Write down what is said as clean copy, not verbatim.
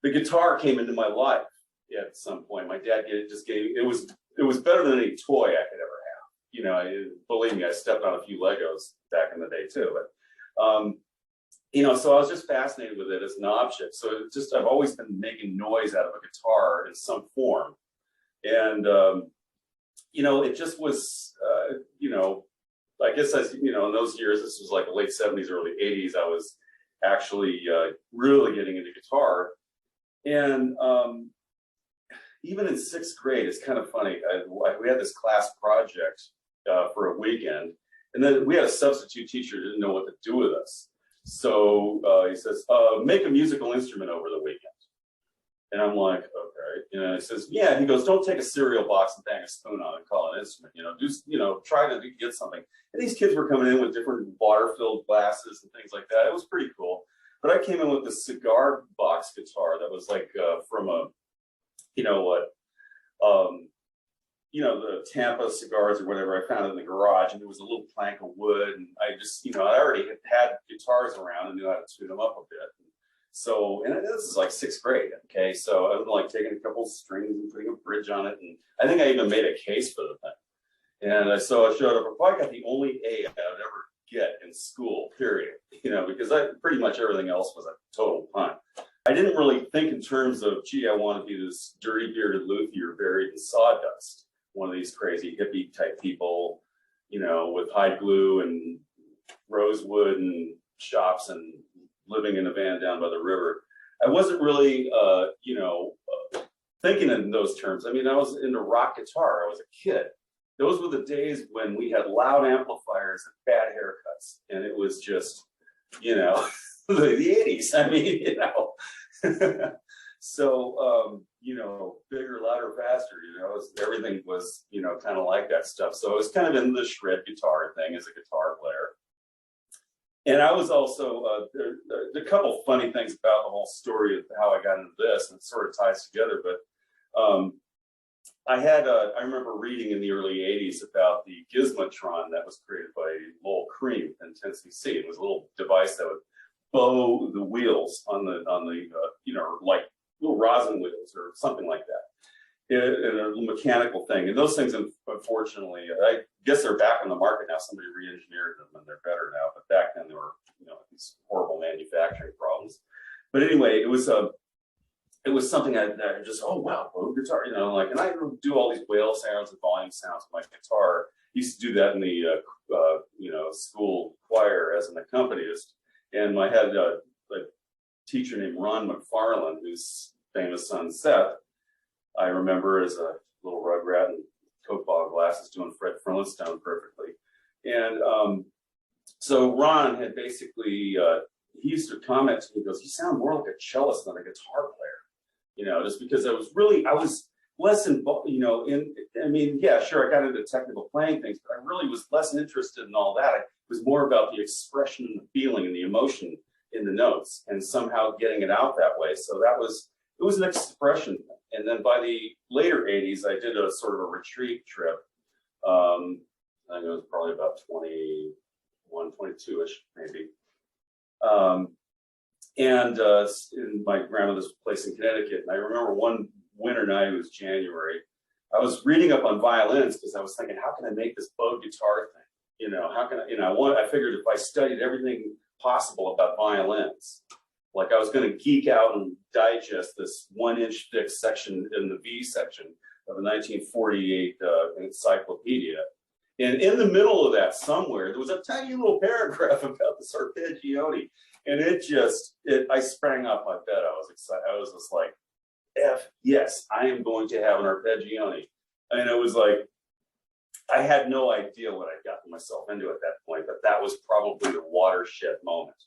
the guitar came into my life at some point. My dad just gave it was better than any toy I could ever have. You know, believe me, I stepped on a few Legos back in the day too. But you know, so I was just fascinated with it as an object. So it just I've always been making noise out of a guitar in some form, and you know, it just was you know, I guess as you know, in those years, this was like the late '70s, early '80s. I was actually really getting into guitar, and even in 6th grade, it's kind of funny. We had this class project for a weekend, and then we had a substitute teacher who didn't know what to do with us. So he says, make a musical instrument over the weekend. And I'm like, okay. You know, he says, yeah. He goes, don't take a cereal box and bang a spoon on it and call it an instrument. You know, try to get something. And these kids were coming in with different water-filled glasses and things like that. It was pretty cool. But I came in with this cigar box guitar that was like from a, you know what, you know, the Tampa cigars or whatever. I found it in the garage, and it was a little plank of wood. And I just, you know, I already had guitars around and knew how to tune them up a bit. So, and this is like 6th grade, okay? So I was like taking a couple strings and putting a bridge on it. And I think I even made a case for the thing. And so I showed up. I probably got the only A I would ever get in school, period. You know, because pretty much everything else was a total punt. I didn't really think in terms of, gee, I want to be this dirty bearded luthier buried in sawdust. One of these crazy hippie type people, you know, with hide glue and rosewood and shops and living in a van down by the river. I wasn't really, you know, thinking in those terms. I mean, I was into rock guitar. I was a kid. Those were the days when we had loud amplifiers and bad haircuts. And it was just, you know, the 80s. I mean, you know. So, you know, bigger, louder, faster, you know, everything was, you know, kind of like that stuff. So I was kind of in the shred guitar thing as a guitar player. And I was also, a couple funny things about the whole story of how I got into this, and it sort of ties together, but I remember reading in the early 80s about the Gizmotron that was created by Lowell Cream in Tennessee. It was a little device that would bow the wheels on the you know, like little rosin wheels or something like that, in a mechanical thing. And those things, unfortunately, I guess they're back on the market now. Somebody re-engineered them and they're better now. But back then, there were, you know, these horrible manufacturing problems. But anyway, it was something I just, oh wow, guitar, you know, like, and I do all these whale sounds and volume sounds with my guitar. I used to do that in the you know, school choir as an accompanist. And I had a teacher named Ron McFarland, whose famous son Seth, I remember as a little rugrat and Coke bottle glasses doing Fred Flintstone perfectly. And so Ron had basically, he used to comment to me, he goes, you sound more like a cellist than a guitar player. You know, just because I was less involved, you know, I mean, yeah, sure, I got into technical playing things, but I really was less interested in all that. It was more about the expression and the feeling and the emotion in the notes and somehow getting it out that way. So it was an expression thing. And then by the later 80s, I did a sort of a retreat trip. I think it was probably about 21, 22-ish, maybe. And in my grandmother's place in Connecticut. And I remember one winter night, it was January, I was reading up on violins because I was thinking, how can I make this bowed guitar thing? You know, how can I, you know, I figured if I studied everything possible about violins, like I was going to geek out and digest this 1-inch thick section in the V section of a 1948 encyclopedia. And in the middle of that somewhere, there was a tiny little paragraph about the arpeggione. And I sprang off my bed. I was excited. I was just like, yes, I am going to have an arpeggione. And it was like, I had no idea what I'd gotten myself into at that point, but that was probably the watershed moment.